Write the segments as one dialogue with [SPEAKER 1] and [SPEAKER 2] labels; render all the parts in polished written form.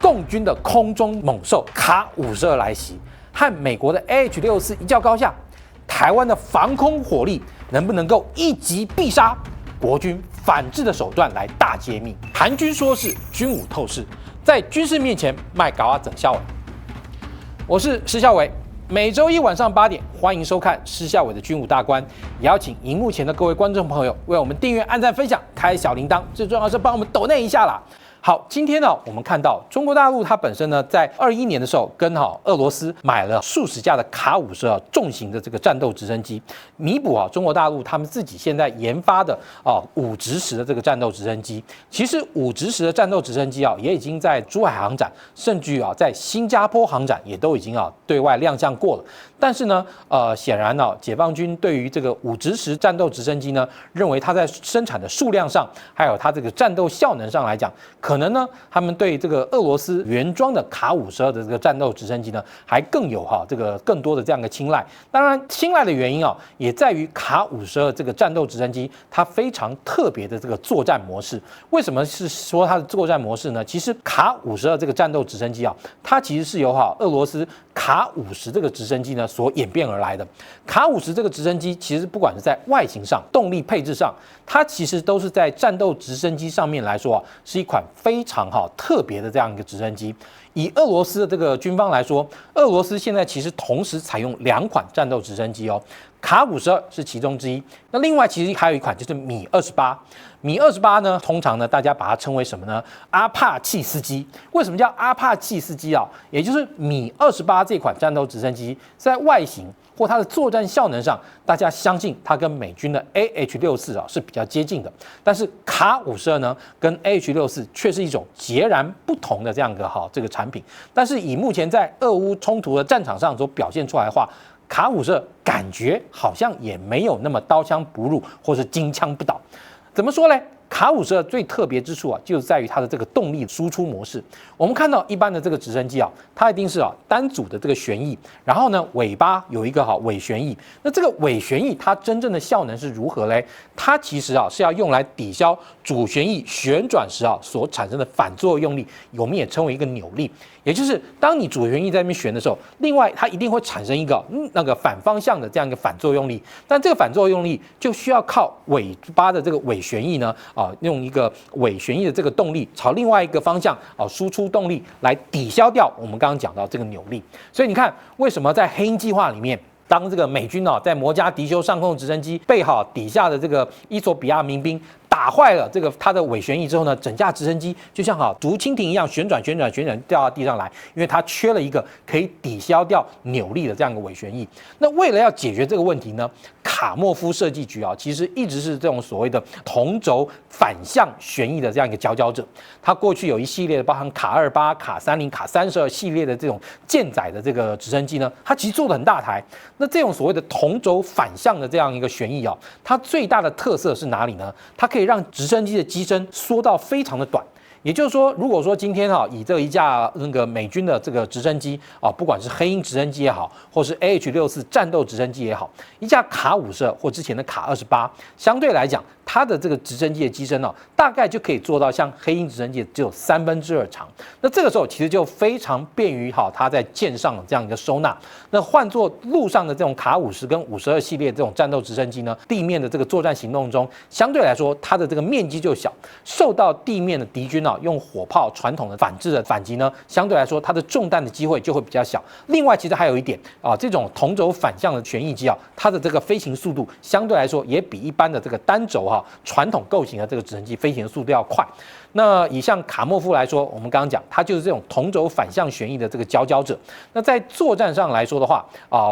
[SPEAKER 1] 共军的空中猛兽卡52来袭，和美国的 AH-64一较高下，台湾的防空火力能不能够一击必杀？国军反制的手段来大揭秘。韩军说是军武透视，在军事面前卖搞啊整笑伟。我是施孝伟，每周一晚上8点，欢迎收看施孝伟的军武大观。也邀请荧幕前的各位观众朋友为我们订阅、按赞、分享、开小铃铛，最重要的是帮我们抖内一下啦。好，今天呢，我们看到中国大陆它本身呢，在21年的时候，跟俄罗斯买了数十架的卡52重型的这个战斗直升机，弥补中国大陆他们自己现在研发的5直10的这个战斗直升机。其实5直10的战斗直升机也已经在珠海航展，甚至于在新加坡航展也都已经对外亮相过了。但是呢，显然解放军对于这个5直10战斗直升机呢，认为它在生产的数量上，还有它这个战斗效能上来讲，可能呢，他们对这个俄罗斯原装的卡52的这个战斗直升机呢，还更有这个更多的这样的青睐。当然，青睐的原因也在于卡52这个战斗直升机它非常特别的这个作战模式。为什么是说它的作战模式呢？其实卡52这个战斗直升机它其实是由俄罗斯卡50这个直升机呢所演变而来的。卡50这个直升机其实不管是在外形上、动力配置上，它其实都是在战斗直升机上面来说是一款非常特别的这样一个直升机。以俄罗斯的这个军方来说，俄罗斯现在其实同时采用2款战斗直升机卡52是其中之一。那另外其实还有一款就是米28。米28呢，通常呢大家把它称为什么呢？阿帕契斯基。为什么叫阿帕契斯基也就是米28这款战斗直升机在外形或它的作战效能上，大家相信它跟美军的 AH-64是比较接近的。但是卡52呢，跟 AH-64却是一种截然不同的这样一个这个产品。但是以目前在俄乌冲突的战场上所表现出来的话，卡52感觉好像也没有那么刀枪不入或是金枪不倒。怎么说呢？卡52最特别之处就是在于它的这个动力输出模式。我们看到一般的这个直升机它一定是单组的这个旋翼，然后呢尾巴有一个尾旋翼。那这个尾旋翼它真正的效能是如何嘞？它其实是要用来抵消主旋翼旋转时所产生的反作用力，我们也称为一个扭力。也就是当你主旋翼在那边旋的时候，另外它一定会产生一个那个反方向的这样一个反作用力，但这个反作用力就需要靠尾巴的这个尾旋翼呢用一个尾旋翼的这个动力朝另外一个方向输出动力来抵消掉我们刚刚讲到这个扭力。所以你看，为什么在黑鹰计划里面，当这个美军在摩加迪休上空直升机被底下的这个伊索比亚民兵打坏了这个它的尾旋翼之后呢，整架直升机就像竹蜻蜓一样旋转掉到地上来，因为它缺了一个可以抵消掉扭力的这样一个尾旋翼。那为了要解决这个问题呢，卡莫夫设计局其实一直是这种所谓的同轴反向旋翼的这样一个佼佼者。它过去有一系列的包含卡28、卡30、卡32系列的这种舰载的这个直升机呢，它其实做的很大台。那这种所谓的同轴反向的这样一个旋翼它最大的特色是哪里呢？它可以让直升机的机身缩到非常的短。也就是说，如果说今天以这一架那个美军的这个直升机不管是黑鹰直升机也好，或是 AH-64战斗直升机也好，一架卡52或之前的卡28，相对来讲，它的这个直升机的机身大概就可以做到像黑鹰直升机只有2/3长。那这个时候其实就非常便于它在舰上的这样一个收纳。那换作陆上的这种卡50跟52系列这种战斗直升机呢，地面的这个作战行动中，相对来说它的这个面积就小，受到地面的敌军用火炮传统的反制的反击呢，相对来说它的中弹的机会就会比较小。另外，其实还有一点这种同轴反向的旋翼机它的这个飞行速度相对来说也比一般的这个单轴传统构型的这个直升机飞行速度要快。那以像卡莫夫来说，我们刚刚讲，它就是这种同轴反向旋翼的这个佼佼者。那在作战上来说的话，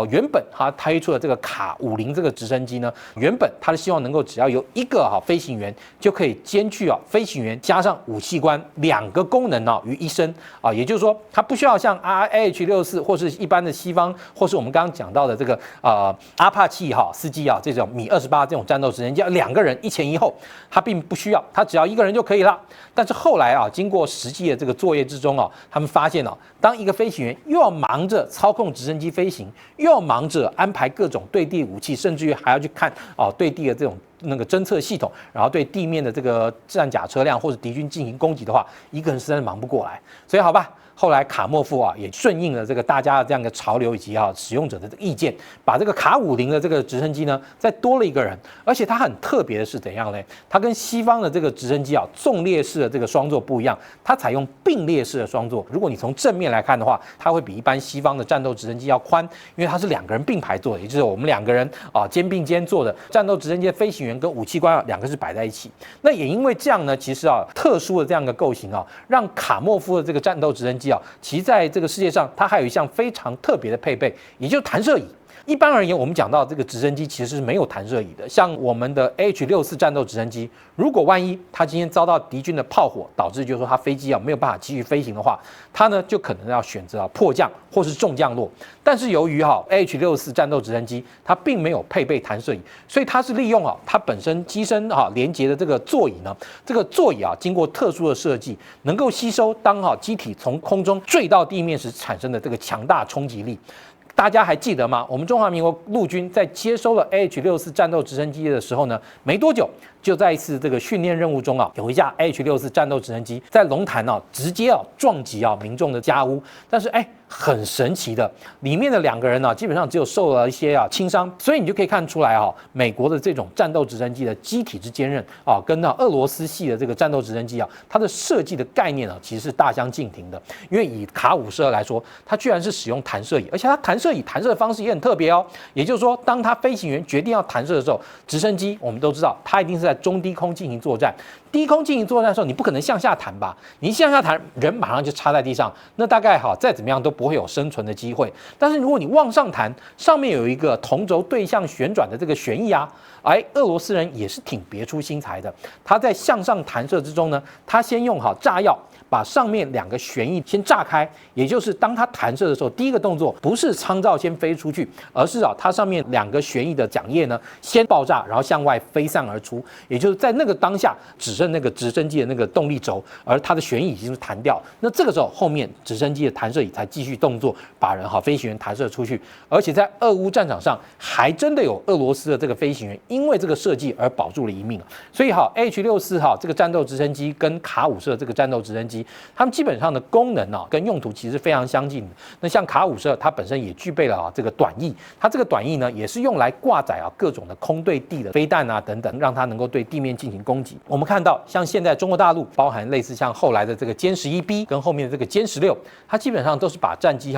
[SPEAKER 1] 原本它推出的这个卡50这个直升机呢，原本它是希望能够只要有一个飞行员就可以兼具飞行员加上武器官2个功能于一身也就是说，它不需要像 AH-64或是一般的西方，或是我们刚刚讲到的这个阿帕契斯基这种米28这种战斗直升机要2个人一前一后，它并不需要，它只要1个人就可以了。但是后来经过实际的这个作业之中他们发现当一个飞行员又要忙着操控直升机飞行，又要忙着安排各种对地武器，甚至于还要去看对地的这种那个侦测系统，然后对地面的这个战甲车辆或者敌军进行攻击的话，一个人实在是忙不过来。所以好吧，后来卡莫夫也顺应了这个大家的这样的潮流以及使用者的意见，把这个卡50的这个直升机呢再多了一个人，而且它很特别的是怎样呢？它跟西方的这个直升机纵列式的这个双座不一样，它采用并列式的双座。如果你从正面来看的话，它会比一般西方的战斗直升机要宽，因为它是2个人并排坐的，也就是我们2个人肩并肩坐的战斗直升机的飞行员跟武器官2个是摆在一起。那也因为这样呢，其实特殊的这样的构型让卡莫夫的这个战斗直升机其实在这个世界上它还有一项非常特别的配备，也就是弹射椅。一般而言，我们讲到这个直升机其实是没有弹射椅的。像我们的 H-64战斗直升机，如果万一它今天遭到敌军的炮火，导致就是说它飞机没有办法继续飞行的话，它呢就可能要选择迫降或是重降落。但是由于H-64战斗直升机它并没有配备弹射椅，所以它是利用它本身机身连接的这个座椅呢，这个座椅经过特殊的设计，能够吸收当机体从空中坠到地面时产生的这个强大冲击力。大家还记得吗？我们中华民国陆军在接收了 H-64战斗直升机的时候呢，没多久就在一次这个训练任务中有一架 H-64战斗直升机在龙潭直接撞击民众的家屋，但是很神奇的，里面的2个人基本上只有受了一些轻伤，所以你就可以看出来美国的这种战斗直升机的机体之坚韧跟俄罗斯系的这个战斗直升机它的设计的概念其实是大相径庭的。因为以卡52来说，它居然是使用弹射椅，而且它弹射椅弹射的方式也很特别也就是说，当它飞行员决定要弹射的时候，直升机我们都知道它一定是在中低空进行作战。低空进行作战的时候，你不可能向下弹吧？你向下弹，人马上就插在地上，那大概再怎么样都不会有生存的机会。但是如果你往上弹，上面有一个同轴对向旋转的这个旋翼俄罗斯人也是挺别出心裁的。他在向上弹射之中呢，他先用炸药把上面2个旋翼先炸开，也就是当它弹射的时候，第一个动作不是舱罩先飞出去，而是它上面2个旋翼的桨叶呢先爆炸，然后向外飞散而出。也就是在那个当下，只剩那个直升机的那个动力轴，而它的旋翼已经是弹掉。那这个时候，后面直升机的弹射椅才继续动作，把人飞行员弹射出去。而且在俄乌战场上，还真的有俄罗斯的这个飞行员因为这个设计而保住了一命。所以H-64这个战斗直升机跟卡52的这个战斗直升机，它们基本上的功能跟用途其实非常相近的。那像卡52，它本身也具备了这个短翼，它这个短翼呢也是用来挂载各种的空对地的飞弹等等，让它能够对地面进行攻击。我们看到像现在中国大陆，包含类似像后来的这个歼11B 跟后面的这个歼16，它基本上都是把战机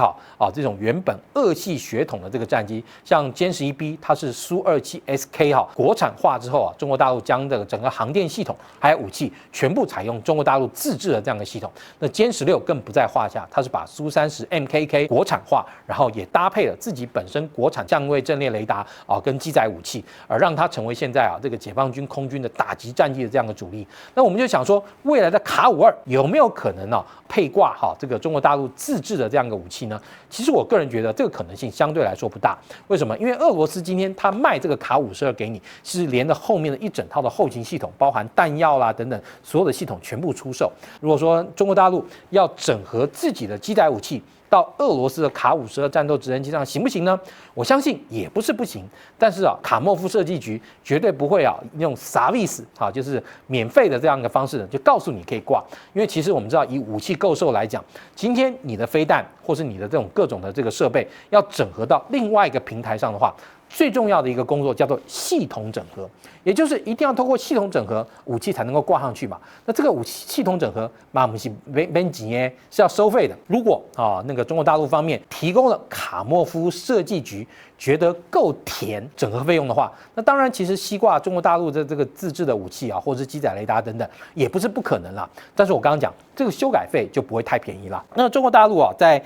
[SPEAKER 1] 这种原本俄系血统的这个战机，像歼11B 它是苏27 SK 国产化之后中国大陆将这个整个航电系统还有武器全部采用中国大陆自制的这样的系统。那歼16更不在话下，它是把苏30 MKK 国产化，然后也搭配了自己本身国产相位阵列雷达跟机载武器，而让它成为现在这个解放军空军的打击战机的这样的主力。那我们就想说，未来的卡52有没有可能配挂这个中国大陆自制的这样的武器呢？其实我个人觉得这个可能性相对来说不大。为什么？因为俄罗斯今天他卖这个卡52给你，是连着后面的一整套的后勤系统，包含弹药啦等等所有的系统全部出售。如果说中国大陆要整合自己的机载武器到俄罗斯的卡52战斗直升机上行不行呢？我相信也不是不行，但是卡莫夫设计局绝对不会用 service 就是免费的这样一个方式就告诉你可以挂。因为其实我们知道，以武器购售来讲，今天你的飞弹或是你的这种各种的这个设备要整合到另外一个平台上的话，最重要的一个工作叫做系统整合，也就是一定要透过系统整合，武器才能够挂上去嘛。那这个武器系统整合，我们是编辑耶是要收费的。如果那个中国大陆方面提供了卡莫夫设计局觉得够甜整合费用的话，那当然其实西挂中国大陆的这个自制的武器或者是机载雷达等等，也不是不可能啦。但是我刚刚讲这个修改费就不会太便宜啦。那中国大陆在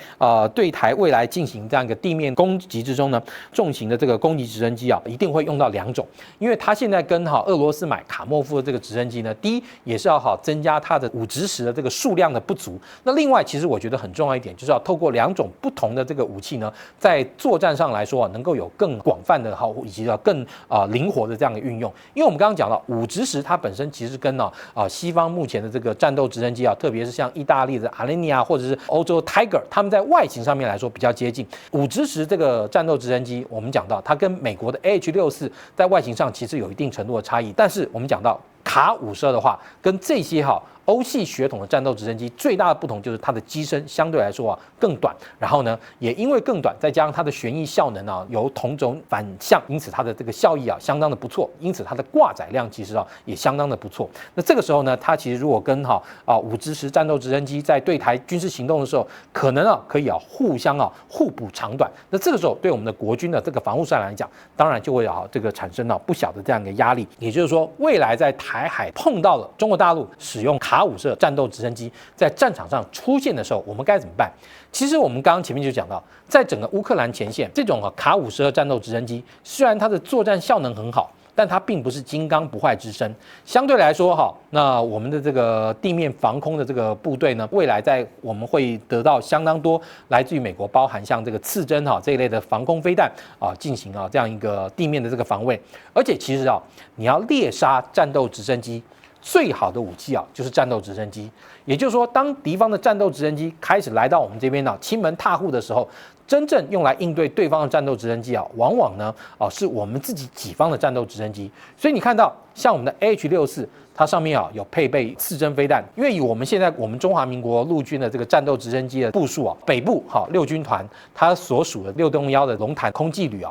[SPEAKER 1] 对台未来进行这样一个地面攻击之中呢，重型的这个攻击直升机一定会用到2种，因为它现在跟俄罗斯买卡莫夫的这个直升机呢，第一也是要增加它的武直时的这个数量的不足。那另外其实我觉得很重要一点，就是要透过2种不同的这个武器呢，在作战上来说能够有更广泛的以及更灵活的这样的运用。因为我们刚刚讲到武直时它本身其实跟西方目前的这个战斗直升机特别是像意大利的阿雷尼亚或者是欧洲 Tiger， 他们在外形上面来说比较接近。武直时这个战斗直升机，我们讲到它跟美国的 H-64在外形上其实有一定程度的差异，但是我们讲到卡52的话，跟这些欧系血统的战斗直升机最大的不同就是它的机身相对来说更短，然后呢也因为更短，再加上它的旋翼效能由同轴反向，因此它的这个效益相当的不错，因此它的挂载量其实也相当的不错。那这个时候呢，它其实如果跟5支10战斗直升机在对台军事行动的时候，可能可以互相互补长短。那这个时候对我们的国军的这个防护上来讲，当然就会这个产生不小的这样一个压力。也就是说，未来在台海碰到了中国大陆使用卡52战斗直升机在战场上出现的时候，我们该怎么办？其实我们刚刚前面就讲到，在整个乌克兰前线，这种卡52战斗直升机虽然它的作战效能很好，但它并不是金刚不坏之身。相对来说那我们的这个地面防空的这个部队呢，未来我们会得到相当多来自于美国，包含像这个刺针这一类的防空飞弹进行这样一个地面的这个防卫。而且其实你要猎杀战斗直升机，最好的武器就是战斗直升机。也就是说，当敌方的战斗直升机开始来到我们这边亲门踏户的时候，真正用来应对对方的战斗直升机往往呢是我们自己己方的战斗直升机。所以你看到像我们的 AH-64，它上面有配备刺针飞弹，因为以我们现在我们中华民国陆军的这个战斗直升机的部署北部6军团它所属的601的龙潭空骑旅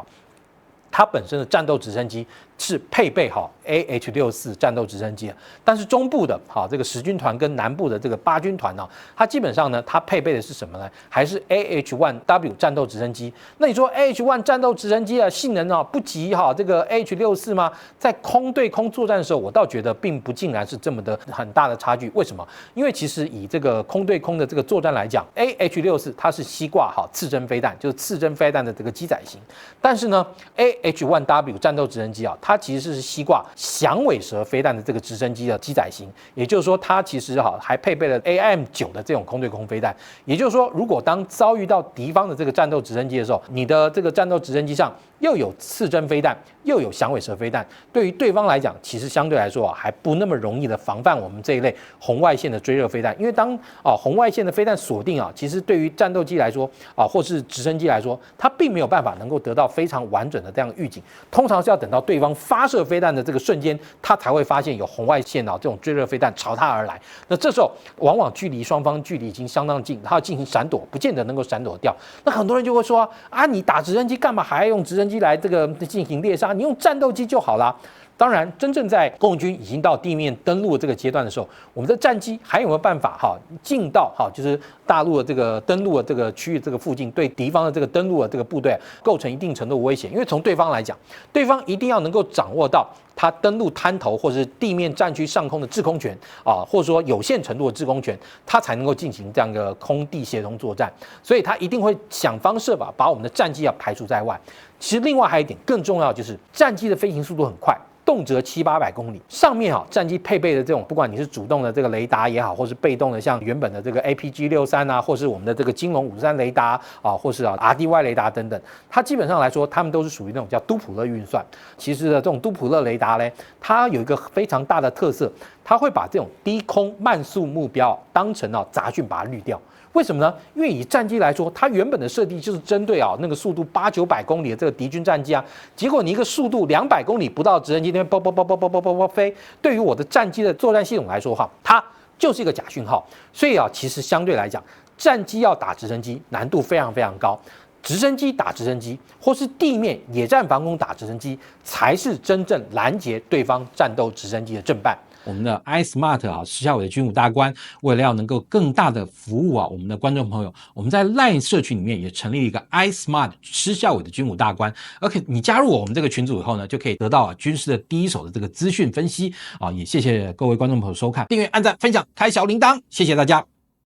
[SPEAKER 1] 它本身的战斗直升机是配备AH-64战斗直升机的，但是中部的这个10军团跟南部的这个8军团它基本上呢，它配备的是什么呢？还是 AH-1W 战斗直升机。那你说 AH-1 战斗直升机的性能不及这个 AH-64吗？在空对空作战的时候，我倒觉得并不尽然是这么的很大的差距。为什么？因为其实以这个空对空的这个作战来讲，AH-64它是西挂刺针飞弹，就是刺针飞弹的这个机载型，但是呢 AH-1W 战斗直升机它其实是西挂响尾蛇飞弹的这个直升机的机载型，也就是说它其实还配备了 AIM-9的这种空对空飞弹。也就是说，如果当遭遇到敌方的这个战斗直升机的时候，你的这个战斗直升机上又有刺针飞弹，又有响尾蛇飞弹，对于对方来讲，其实相对来说还不那么容易的防范我们这一类红外线的追热飞弹。因为当红外线的飞弹锁定其实对于战斗机来说或是直升机来说，它并没有办法能够得到非常完整的这样预警，通常是要等到对方发射飞弹的这个瞬间，它才会发现有红外线这种追热飞弹朝它而来。那这时候往往双方距离已经相当近，它要进行闪躲，不见得能够闪躲掉。那很多人就会说你打直升机干嘛还要用直升机来这个进行猎杀？你用战斗机就好啦。当然，真正在共军已经到地面登陆的这个阶段的时候，我们的战机还有没有办法进到就是大陆的这个登陆的这个区域这个附近，对敌方的这个登陆的这个部队构成一定程度的威胁？因为从对方来讲，对方一定要能够掌握到他登陆滩头或者是地面战区上空的制空权或者说有限程度的制空权，他才能够进行这样一个空地协同作战。所以他一定会想方设法把我们的战机排除在外。其实另外还有一点更重要，就是战机的飞行速度很快，动辄700-800公里。上面战机配备的这种，不管你是主动的这个雷达也好，或是被动的像原本的这个 APG-63或是我们的这个金龙53雷达或是RDY 雷达等等，它基本上来说，它们都是属于那种叫都普勒运算。其实的这种都普勒雷达呢，它有一个非常大的特色，它会把这种低空慢速目标当成杂讯把它滤掉。为什么呢？因为以战机来说，它原本的设定就是针对那个速度800-900公里的这个敌军战机结果你一个速度200公里不到直升机那边啵飞，对于我的战机的作战系统来说它就是一个假讯号。所以其实相对来讲，战机要打直升机难度非常非常高，直升机打直升机或是地面野战防空打直升机才是真正拦截对方战斗直升机的正办。我们的 iSmart 施孝瑋的军武大官，为了要能够更大的服务我们的观众朋友，我们在 LINE 社群里面也成立了一个 iSmart 施孝瑋的军武大官。而且你加入我们这个群组以后呢，就可以得到军事的第一手的这个资讯分析也谢谢各位观众朋友收看，订阅、按赞、分享、开小铃铛，谢谢大家。